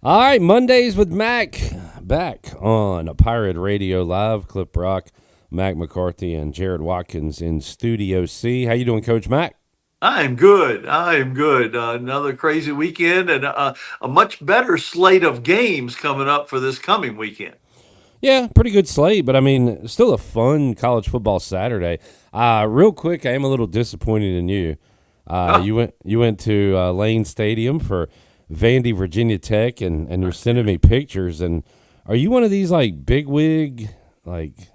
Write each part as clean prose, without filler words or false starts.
All right, Mondays with Mac, back on a Pirate Radio Live. Clip Rock, Mac McCarthy, and Jared Watkins in Studio C. How you doing, Coach Mac? I am good. I am good. Another crazy weekend and a much better slate of games coming up for this coming weekend. Yeah, pretty good slate, but I mean, still a fun college football Saturday. Real quick, I am a little disappointed in you. Oh, You went to Lane Stadium for Vandy, Virginia Tech, and you're sending me pictures. And are you one of these like big wig like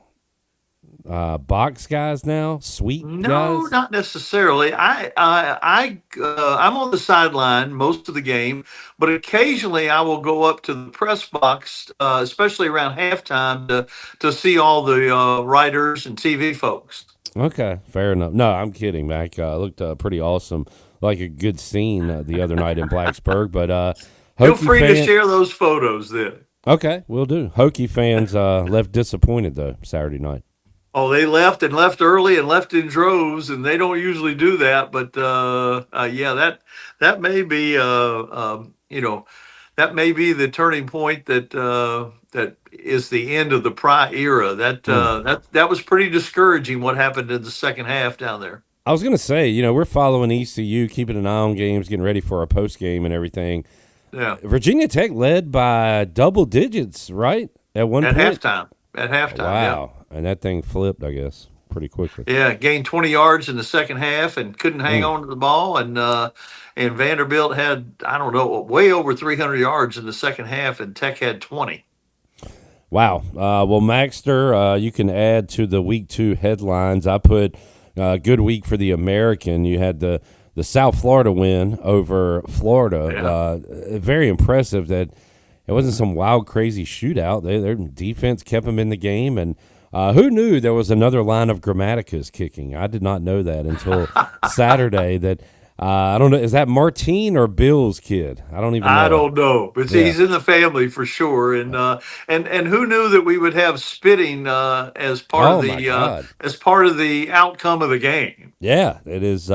box guys now, sweet no, guys? not necessarily. I'm on the sideline most of the game, but occasionally I will go up to the press box, especially around halftime, to see all the writers and TV folks. Okay, fair enough. No, I'm kidding, Mac. Looked pretty awesome, like a good scene the other night in Blacksburg. But Feel Hokie free to fan, share those photos then. okay, we'll do. Hokie fans left disappointed though Saturday night. Oh, they left and left early and left in droves, and they don't usually do that. But yeah, that may be that may be the turning point that is the end of the Pry era. Hmm. That was pretty discouraging. What happened in the second half down there? I was gonna say, we're following ECU, keeping an eye on games, getting ready for our post game and everything. Yeah, Virginia Tech led by double digits, right? At one at point. halftime. At halftime, yeah. Wow, and that thing flipped, I guess, pretty quickly. Yeah, gained 20 yards in the second half and couldn't hang Hmm. on to the ball. And Vanderbilt had, I don't know, way over 300 yards in the second half, and Tech had 20. Wow. Well, Maxter, you can add to the week 2 headlines. I put good week for the American. You had the South Florida win over Florida. Yeah. Very impressive that it wasn't some wild, crazy shootout. Their defense kept them in the game. And who knew there was another line of Grammaticas kicking? I did not know that until Saturday. That I don't know. Is that Martine or Bill's kid? I don't even I know. don't know, but Yeah. he's in the family for sure. And who knew that we would have spitting Oh, my God. as part of the outcome of the game? Yeah, it is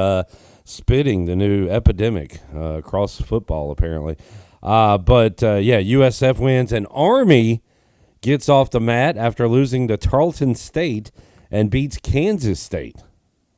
spitting, the new epidemic across football, apparently. But yeah, USF wins, and Army gets off the mat after losing to Tarleton State and beats Kansas State.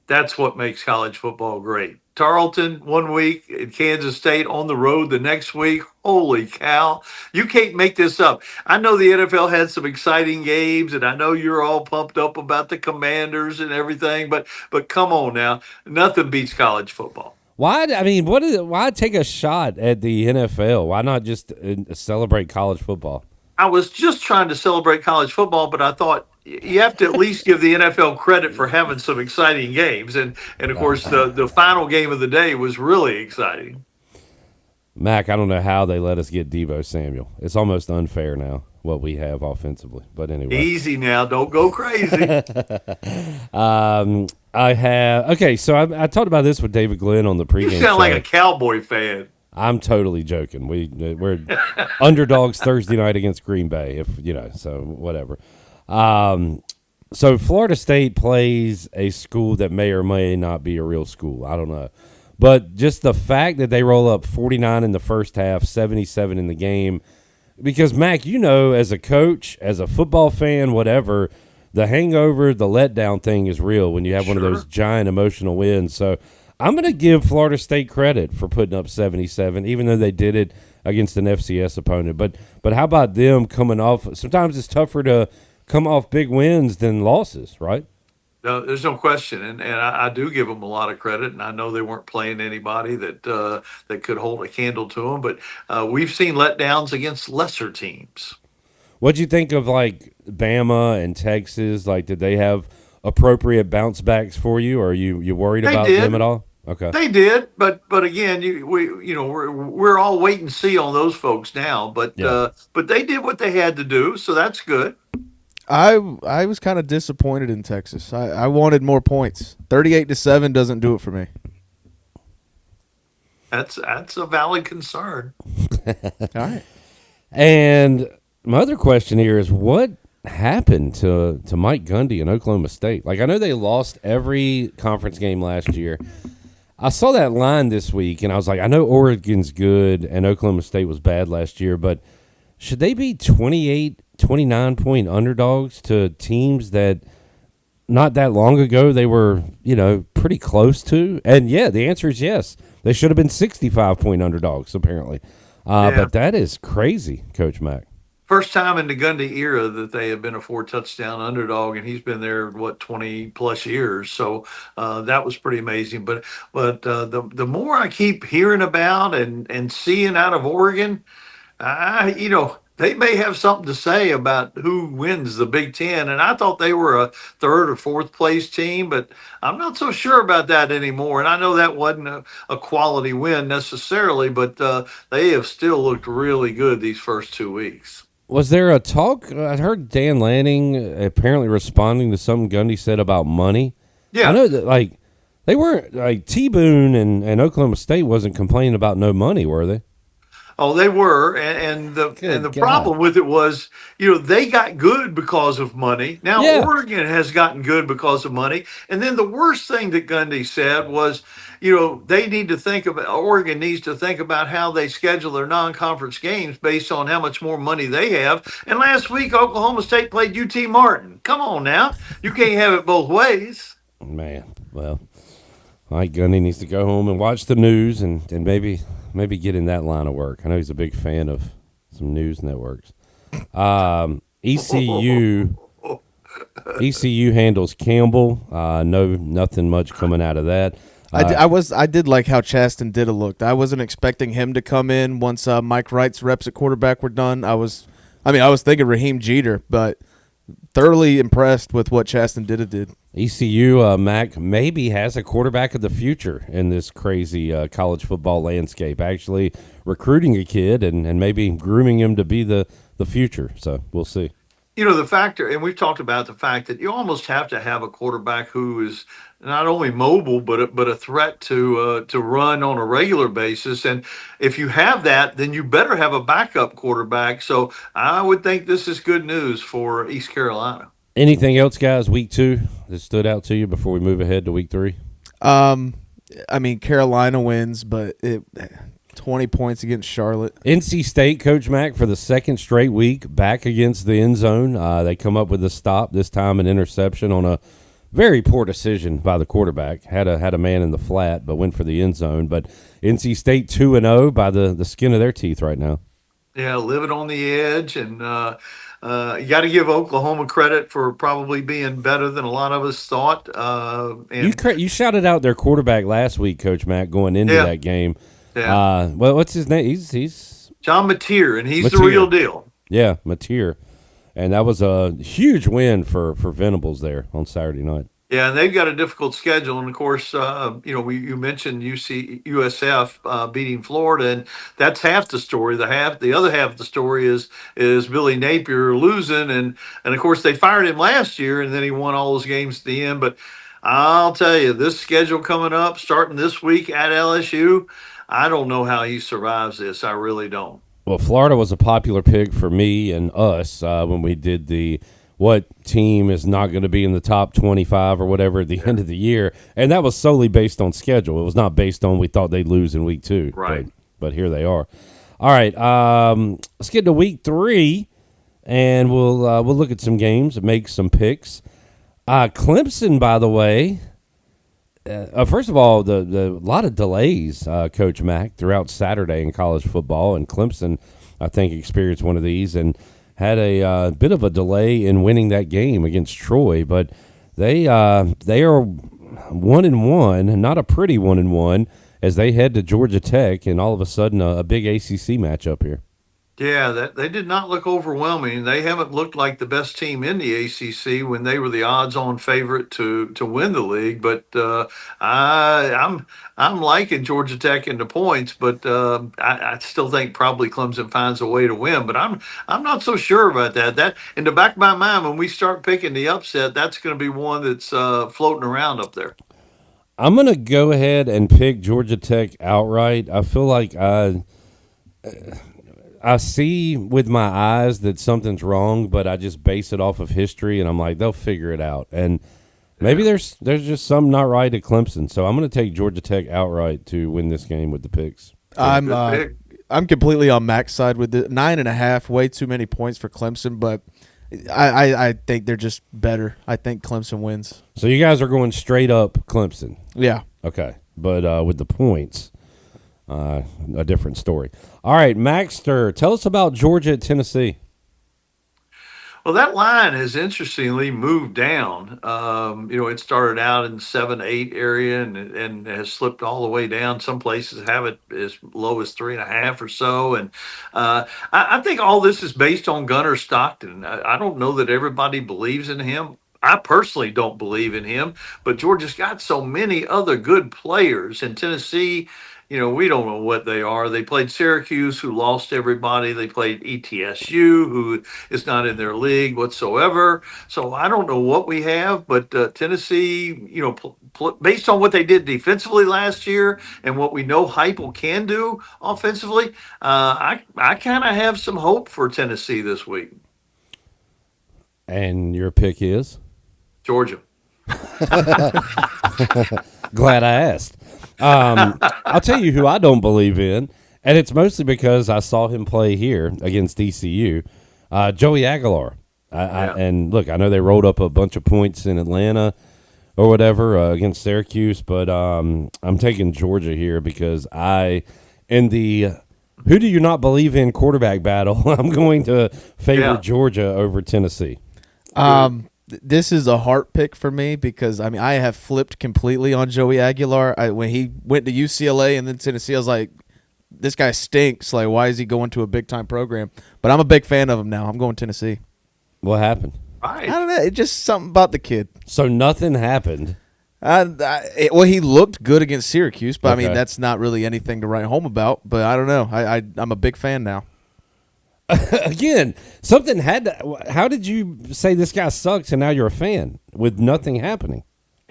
That's what makes college football great. Tarleton one week, and Kansas State on the road the next week. Holy cow. You can't make this up. I know the NFL had some exciting games, and I know you're all pumped up about the Commanders and everything, but come on now. Nothing beats college football. Why? I mean, what is it? Why take a shot at the NFL? Why not just celebrate college football? I was just trying to celebrate college football, but I thought you have to at least give the NFL credit for having some exciting games. And of course, the final game of the day was really exciting. Mac, I don't know how they let us get Debo Samuel. It's almost unfair now what we have offensively. But anyway. Easy now. Don't go crazy. I have okay. So I talked about this with David Glenn on the You pregame sound like show. a Cowboy fan. I'm totally joking. We're underdogs Thursday night against Green Bay. If so whatever. So Florida State plays a school that may or may not be a real school. I don't know, but just the fact that they roll up 49 in the first half, 77 in the game. Because Mac, as a coach, as a football fan, whatever, the hangover, the letdown thing is real when you have one of those Sure. giant emotional wins. So I'm going to give Florida State credit for putting up 77, even though they did it against an FCS opponent. But how about them coming off? Sometimes it's tougher to come off big wins than losses, right? No, there's no question, and I do give them a lot of credit, and I know they weren't playing anybody that could hold a candle to them, but we've seen letdowns against lesser teams. What'd you think of like Bama and Texas? Like, did they have appropriate bounce backs for you? Or are you worried They about them at did, all? Okay. they did, but again, we're all wait and see on those folks now, Yeah. but they did what they had to do, so that's good. I was kind of disappointed in Texas. I wanted more points. 38-7 doesn't do it for me. That's a valid concern. All right. And my other question here is what happened to Mike Gundy in Oklahoma State? Like, I know they lost every conference game last year. I saw that line this week, and I was like, I know Oregon's good and Oklahoma State was bad last year, but should they be 28, 29-point underdogs to teams that not that long ago they were, pretty close to? And, yeah, the answer is yes. They should have been 65-point underdogs, apparently. But that is crazy, Coach Mack. First time in the Gundy era that they have been a 4-touchdown underdog, and he's been there 20 plus years. So that was pretty amazing. But the more I keep hearing about and seeing out of Oregon, they may have something to say about who wins the Big Ten. And I thought they were a third or fourth place team, but I'm not so sure about that anymore. And I know that wasn't a quality win necessarily, but they have still looked really good these first 2 weeks. Was there a talk? I heard Dan Lanning apparently responding to something Gundy said about money. Yeah. I know that, they weren't, T-Boone and Oklahoma State wasn't complaining about no money, were they? Oh, they were, and the problem with it was, they got good because of money. Now Yeah. Oregon has gotten good because of money, and then the worst thing that Gundy said was, they need to think about Oregon needs to think about how they schedule their non-conference games based on how much more money they have. And last week Oklahoma State played UT Martin. Come on now, you can't have it both ways. Man, well, Mike Gundy needs to go home and watch the news and maybe get in that line of work. I know he's a big fan of some news networks. ECU handles Campbell. Nothing much coming out of that. I did like how Chasten did looked. I wasn't expecting him to come in once Mike Wright's reps at quarterback were done. I was thinking Raheem Jeter, but thoroughly impressed with what Chasten did. ECU, Mac, maybe has a quarterback of the future in this crazy college football landscape, actually recruiting a kid and maybe grooming him to be the future. So we'll see. The factor, and we've talked about the fact that you almost have to have a quarterback who is not only mobile but a threat to run on a regular basis. And if you have that, then you better have a backup quarterback. So I would think this is good news for East Carolina. Anything else, guys, week 2 that stood out to you before we move ahead to week 3? Carolina wins, but 20 points against Charlotte. NC State, Coach Mack, for the second straight week, back against the end zone. They come up with a stop, this time an interception on a very poor decision by the quarterback. Had a man in the flat, but went for the end zone. But NC State 2-0 by the skin of their teeth right now. Yeah, living on the edge, and you got to give Oklahoma credit for probably being better than a lot of us thought. You shouted out their quarterback last week, Coach Mack, going into that game. Yeah. What's his name? He's John Mateer, and he's the real deal. Yeah, Mateer. And that was a huge win for Venables there on Saturday night. Yeah, and they've got a difficult schedule, and of course, you mentioned USF beating Florida, and that's half the story. The other half of the story is Billy Napier losing, and of course they fired him last year, and then he won all those games at the end. But I'll tell you, this schedule coming up, starting this week at LSU, I don't know how he survives this. I really don't. Well, Florida was a popular pick for me and us when we did the what team is not going to be in the top 25 or whatever at the end of the year. And that was solely based on schedule. It was not based on we thought they'd lose in week 2. Right. But here they are. All right. Let's get to week 3, and we'll look at some games and make some picks. Clemson, by the way, first of all, the lot of delays, Coach Mack, throughout Saturday in college football. And Clemson, I think, experienced one of these and had a bit of a delay in winning that game against Troy, but they are 1-1, not a pretty 1-1, as they head to Georgia Tech, and all of a sudden a big ACC matchup here. Yeah, they did not look overwhelming. They haven't looked like the best team in the ACC when they were the odds-on favorite to win the league. But I'm liking Georgia Tech in the points, but I still think probably Clemson finds a way to win. But I'm not so sure about that. That in the back of my mind, when we start picking the upset, that's going to be one that's floating around up there. I'm going to go ahead and pick Georgia Tech outright. I feel like I see with my eyes that something's wrong, but I just base it off of history, and I'm like, they'll figure it out. And Maybe there's just something not right at Clemson. So I'm going to take Georgia Tech outright to win this game with the picks. I'm Good pick. I'm completely on Mac's side with it. 9.5, way too many points for Clemson, but I think they're just better. I think Clemson wins. So you guys are going straight up Clemson. Yeah. Okay. But with the points, a different story. All right, Maxter, tell us about Georgia at Tennessee. Well, that line has interestingly moved down. It started out in 7-8 area and has slipped all the way down. Some places have it as low as 3.5 or so. And I think all this is based on Gunnar Stockton. I don't know that everybody believes in him. I personally don't believe in him, but Georgia's got so many other good players. In Tennessee, we don't know what they are. They played Syracuse, who lost everybody. They played ETSU, who is not in their league whatsoever. So I don't know what we have, but Tennessee, based on what they did defensively last year and what we know Heupel can do offensively, I kind of have some hope for Tennessee this week. And your pick is? Georgia. Glad I asked. I'll tell you who I don't believe in, and it's mostly because I saw him play here against ECU. Joey Aguilar. And look, I know they rolled up a bunch of points in Atlanta or whatever against Syracuse, but I'm taking Georgia here because in the who do you not believe in quarterback battle, I'm going to favor Georgia over Tennessee. This is a heart pick for me because, I have flipped completely on Joey Aguilar. When he went to UCLA and then Tennessee, I was like, this guy stinks. Like, why is he going to a big-time program? But I'm a big fan of him now. I'm going Tennessee. What happened? Right. I don't know. It's just something about the kid. So nothing happened. Well, he looked good against Syracuse, but, Okay. that's not really anything to write home about. But I don't know. I'm a big fan now. Again, something had to. How did you say this guy sucks and now you're a fan with nothing happening?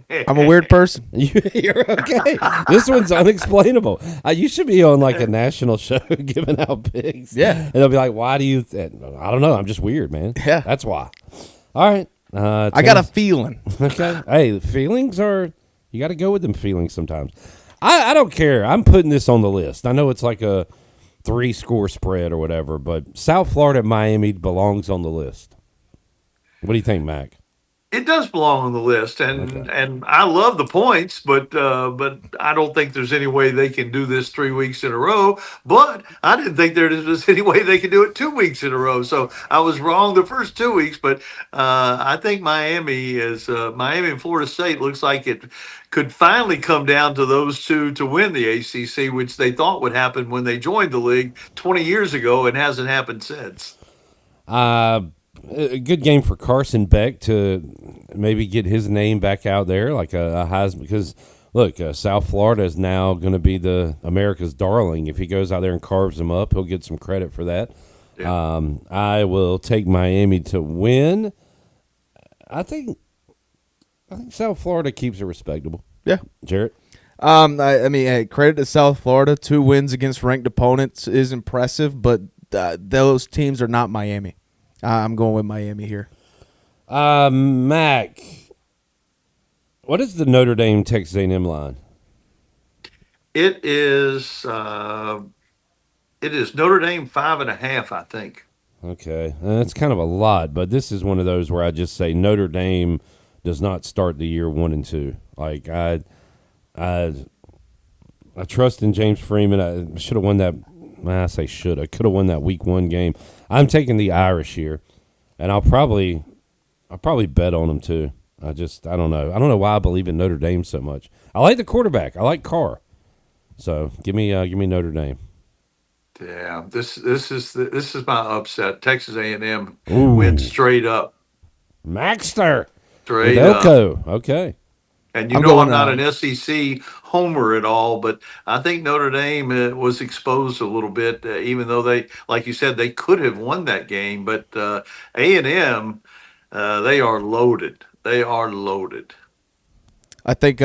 I'm a weird person. You're okay. This one's unexplainable. You should be on like a national show giving out picks. Yeah. And they'll be like, why do you? I don't know. I'm just weird, man. Yeah. That's why. All right. I got a feeling. Okay. Hey, feelings are, you got to go with them feelings sometimes. I don't care. I'm putting this on the list. I know it's like a 3-score spread or whatever, but South Florida at Miami belongs on the list. What do you think, Mac? It does belong on the list, and I love the points, but I don't think there's any way they can do this 3 weeks in a row. But I didn't think there was any way they could do it 2 weeks in a row. So I was wrong the first 2 weeks, but I think Miami and Florida State looks like it could finally come down to those two to win the ACC, which they thought would happen when they joined the league 20 years ago, and hasn't happened since. A good game for Carson Beck to maybe get his name back out there, like a Heisman. Because look, South Florida is now going to be the America's darling. If he goes out there and carves them up, he'll get some credit for that. Yeah. I will take Miami to win. I think South Florida keeps it respectable. Yeah. Jarrett. Hey, credit to South Florida. 2 wins against ranked opponents is impressive, but those teams are not Miami. I'm going with Miami here. Mac, what is the Notre Dame Texas A&M line? It is Notre Dame 5.5, I think. Okay, that's kind of a lot, but this is one of those where I just say Notre Dame does not start the year 1-2. Like I trust in James Freeman. I should have won that. I say should. I could have won that week 1 game. I'm taking the Irish here, and I'll probably bet on them too. I don't know. I don't know why I believe in Notre Dame so much. I like the quarterback. I like Carr. So give me Notre Dame. Yeah, this is my upset. Texas A&M Ooh. wins straight up. Maxter Straight with up. Elko. Okay. And I'm not an SEC homer at all, but I think Notre Dame was exposed a little bit, even though they, like you said, they could have won that game. But A&M, they are loaded. They are loaded. I think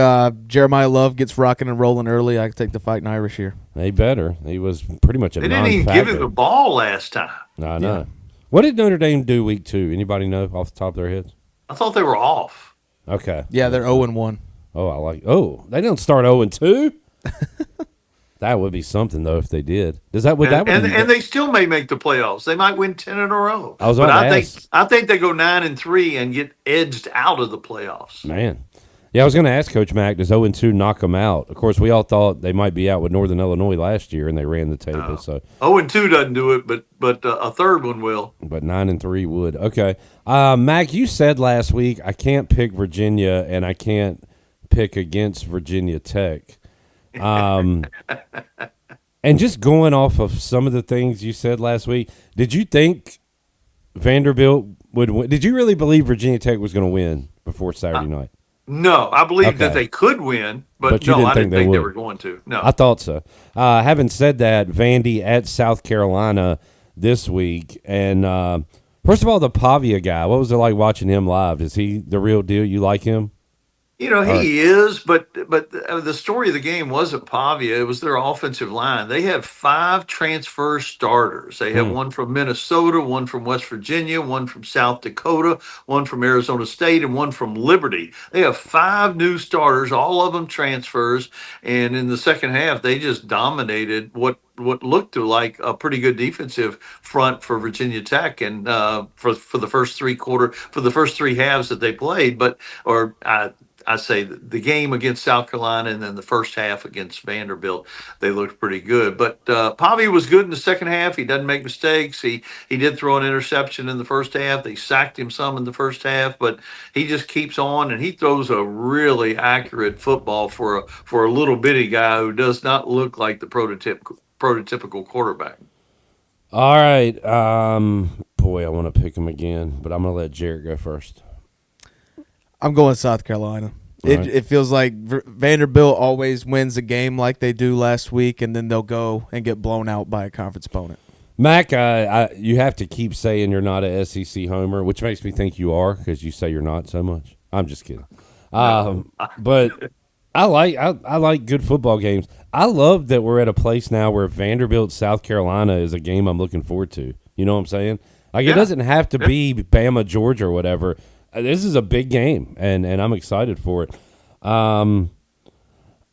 Jeremiah Love gets rocking and rolling early. I can take the Fighting Irish here. They better. He was pretty much a They non-factor. didn't even give him the ball last time. I know. What did Notre Dame do week 2? Anybody know off the top of their heads? I thought they were off. Okay. Yeah, they're 0-1. Oh, they don't start 0-2? That would be something, though, if they did. And they still may make the playoffs. They might win 10 in a row. I was But about to ask. I think they go 9-3 and get edged out of the playoffs. Man. Yeah, I was going to ask Coach Mack, does 0-2 knock them out? Of course, we all thought they might be out with Northern Illinois last year, and they ran the table. So 0-2 doesn't do it, but a third one will. But 9-3 would. Okay. Mac, you said last week, I can't pick Virginia, and I can't pick against Virginia Tech. And just going off of some of the things you said last week, did you think Vanderbilt would win? Did you really believe Virginia Tech was going to win before Saturday night? No, I believe that Okay. they could win, but you no, didn't I think didn't think they would. were going to. No. I thought so. Having said that, Vandy at South Carolina this week. And first of all, the Pavia guy, what was it like watching him live? Is he the real deal? You like him? You know, he is, but the story of the game wasn't Pavia. It was their offensive line. They have 5 transfer starters. They have one from Minnesota, one from West Virginia, one from South Dakota, one from Arizona State, and one from Liberty. They have 5 new starters, all of them transfers. And in the second half, they just dominated what looked to like a pretty good defensive front for Virginia Tech, and for the first three halves that they played. I say the game against South Carolina and then the first half against Vanderbilt, they looked pretty good. But Pavia was good in the second half. He doesn't make mistakes. He did throw an interception in the first half. They sacked him some in the first half, but he just keeps on, and he throws a really accurate football for a little bitty guy who does not look like the prototypical quarterback. All right. Boy, I want to pick him again, but I'm going to let Jarrett go first. I'm going South Carolina. It feels like Vanderbilt always wins a game like they do last week, and then they'll go and get blown out by a conference opponent. Mac, you have to keep saying you're not a SEC homer, which makes me think you are because you say you're not so much. I'm just kidding. But I like good football games. I love that we're at a place now where Vanderbilt, South Carolina is a game I'm looking forward to. You know what I'm saying? Like, it doesn't have to be Bama, Georgia, or whatever. This is a big game, and I'm excited for it.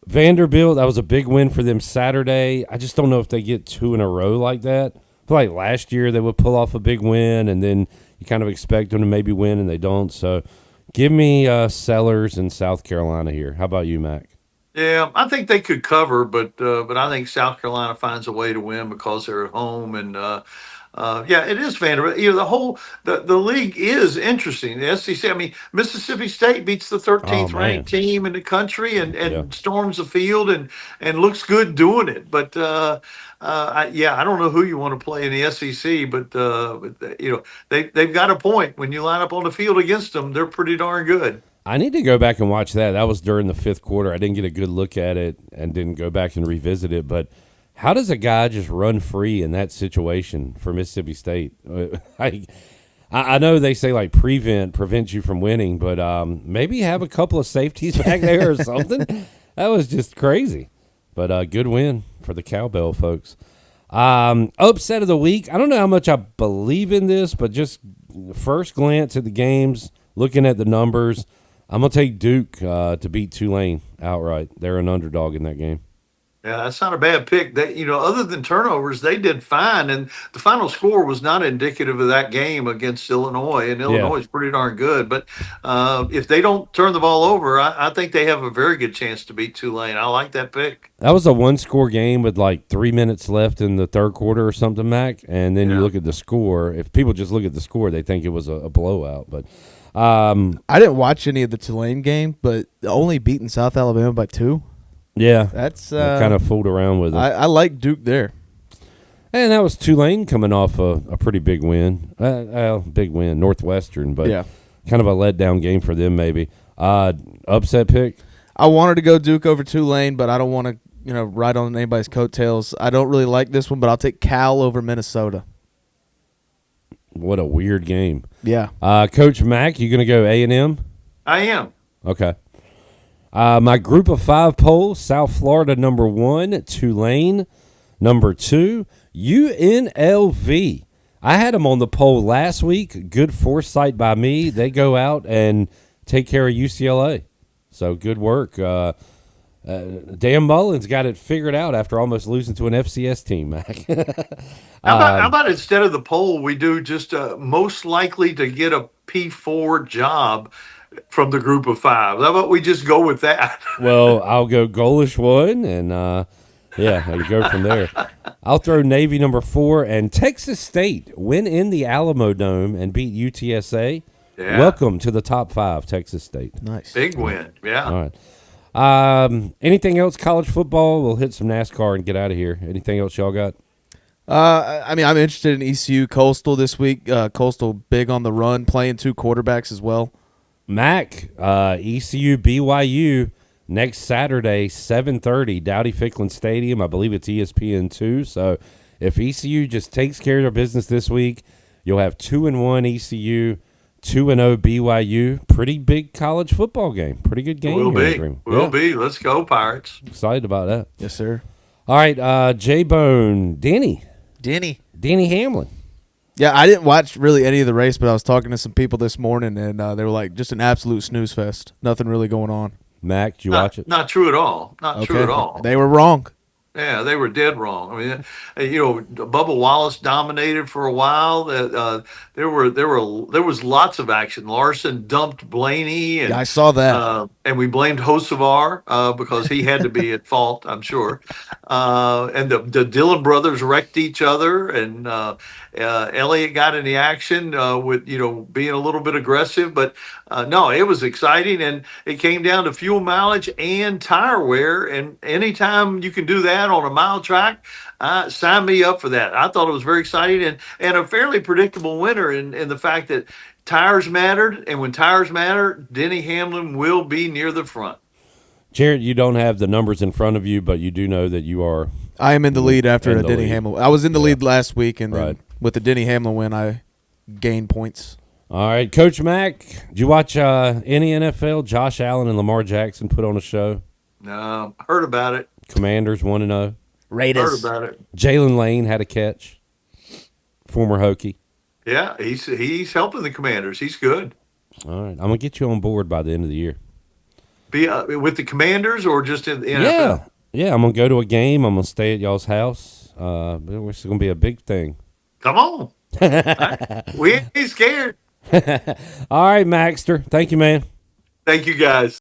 Vanderbilt, that was a big win for them Saturday. I just don't know if they get 2 in a row like that. I feel like last year they would pull off a big win, and then you kind of expect them to maybe win, and they don't. So give me Sellers in South Carolina here. How about you, Mac? Yeah, I think they could cover, but I think South Carolina finds a way to win because they're at home, and it is Vanderbilt. You know, the league is interesting. The SEC. I mean, Mississippi State beats the 13th ranked team in the country and storms the field and looks good doing it. But I don't know who you want to play in the SEC, but you know, they've got a point. When you line up on the field against them, they're pretty darn good. I need to go back and watch that. That was during the 5th quarter. I didn't get a good look at it and didn't go back and revisit it. But how does a guy just run free in that situation for Mississippi State? I know they say like prevents you from winning, but maybe have a couple of safeties back there or something. That was just crazy. But good win for the Cowbell folks. Upset of the week. I don't know how much I believe in this, but just first glance at the games, looking at the numbers, I'm going to take Duke to beat Tulane outright. They're an underdog in that game. Yeah, that's not a bad pick. They, other than turnovers, they did fine, and the final score was not indicative of that game against Illinois. And Illinois is pretty darn good. But if they don't turn the ball over, I think they have a very good chance to beat Tulane. I like that pick. That was a 1-score game with like 3 minutes left in the third quarter or something, Mac. And then you look at the score. If people just look at the score, they think it was a blowout. But I didn't watch any of the Tulane game, but only beating South Alabama by 2. Yeah, that's kind of fooled around with it. I like Duke there, and that was Tulane coming off a pretty big win. Big win, Northwestern, but kind of a letdown game for them. Maybe upset pick. I wanted to go Duke over Tulane, but I don't want to ride on anybody's coattails. I don't really like this one, but I'll take Cal over Minnesota. What a weird game. Yeah. Coach Mack, you going to go A&M? I am. Okay. My group of 5 poll, South Florida number 1, Tulane number 2, UNLV. I had them on the poll last week. Good foresight by me. They go out and take care of UCLA. So good work. Dan Mullen's got it figured out after almost losing to an FCS team, Mac. How about instead of the poll, we do just most likely to get a P4 job from the group of five? How about we just go with that? Well, I'll go goalish one, and I'll go from there. I'll throw Navy number 4, and Texas State win in the Alamo Dome and beat UTSA. Yeah. Welcome to the top 5, Texas State. Nice. Big win. Yeah. All right. Anything else college football? We'll hit some NASCAR and get out of here. Anything else y'all got? I mean, I'm interested in ECU Coastal this week. Coastal big on the run, playing 2 quarterbacks as well. Mac, ECU BYU next Saturday, 7:30, Dowdy Ficklin Stadium. I believe it's ESPN 2. So if ECU just takes care of their business this week, you'll have 2-1 ECU, 2-0 BYU. Pretty big college football game. Pretty good game. Will be. Let's go, Pirates. Excited about that. Yes, sir. All right, J-Bone, Denny Hamlin. Yeah, I didn't watch really any of the race, but I was talking to some people this morning, and they were like, just an absolute snooze fest. Nothing really going on. Mac, did you watch it? Not true at all. Not true at all. They were wrong. Yeah, they were dead wrong. I mean, Bubba Wallace dominated for a while. There was lots of action. Larson dumped Blaney, and Yeah, I saw that. and we blamed Hocevar because he had to be at fault, I'm sure. And the Dillon brothers wrecked each other, and Elliott got in the action with being a little bit aggressive. But no, it was exciting, and it came down to fuel mileage and tire wear. And anytime you can do that on a mile track, sign me up for that. I thought it was very exciting and a fairly predictable winner in the fact that tires mattered, and when tires matter, Denny Hamlin will be near the front. Jared, you don't have the numbers in front of you, but you do know that you are. I am in the lead after a Denny Hamlin. I was in the lead last week, and then Right. with the Denny Hamlin win, I gained points. All right, Coach Mac, did you watch any NFL? Josh Allen and Lamar Jackson put on a show. Heard about it. Commanders 1-0. Heard about it. Jalen Lane had a catch. Former Hokie. Yeah, he's helping the Commanders. He's good. All right, I'm gonna get you on board by the end of the year. Be with the Commanders or just in the NFL? Yeah. I'm gonna go to a game. I'm gonna stay at y'all's house. It's gonna be a big thing. Come on. We ain't scared. All right, Maxter. Thank you, man. Thank you, guys.